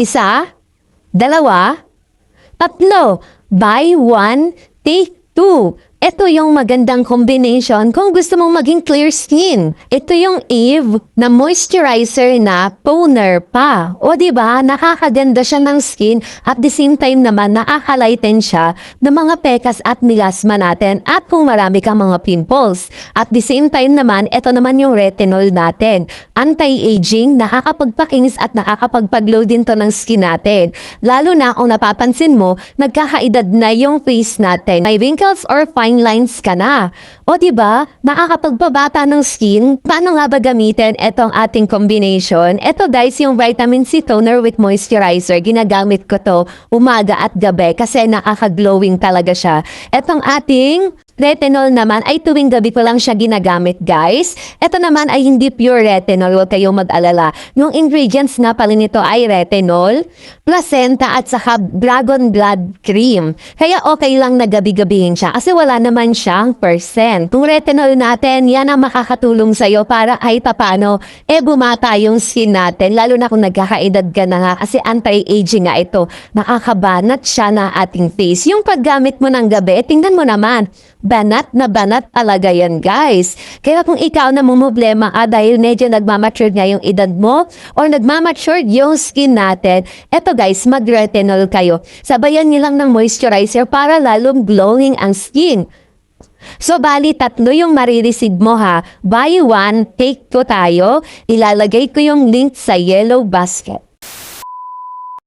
Isa, dalawa, tatlo. Buy one, take two. Ito yung magandang combination kung gusto mong maging clear skin. Ito yung Eve na moisturizer na toner pa. O diba, nakakaganda siya ng skin at the same time naman nakakalighten siya ng mga pekas at milasma natin at kung marami kang mga pimples. At the same time naman, ito naman yung retinol natin. Anti-aging, nakakapagpakinis at nakakapagpaglow din to ng skin natin. Lalo na kung napapansin mo, nagkakaedad na yung face natin. May wrinkles or fine lines ka na. O diba, nakakapagpabata ng skin. Paano nga ba gamitin itong ating combination? Ito guys, yung vitamin C toner with moisturizer. Ginagamit ko to umaga at gabi kasi nakaka-glowing talaga siya. Itong ating retinol naman ay tuwing gabi ko lang siya ginagamit guys. Ito naman ay hindi pure retinol, huwag kayong mag-alala. Yung ingredients nga pala nito ay retinol, placenta at saka dragon blood cream. Kaya okay lang na gabi-gabihin siya kasi wala naman siyang percent. Kung retinol natin, yan ang makakatulong sa'yo para kahit paano bumata yung skin natin. Lalo na kung nagkakaedad ka na nga kasi anti-aging nga ito. Nakakabanat siya na ating face. Yung paggamit mo ng gabi, tingnan mo naman. Banat na banat talaga yan guys. Kaya kung ikaw na problema dahil medyo nagmamature nga yung edad mo or nagmamature yung skin natin, eto guys, mag-retinol kayo. Sabayan niyo lang ng moisturizer para lalong glowing ang skin. So, bali, tatlo yung marireceive mo ha. Buy one, take two tayo. Ilalagay ko yung link sa yellow basket.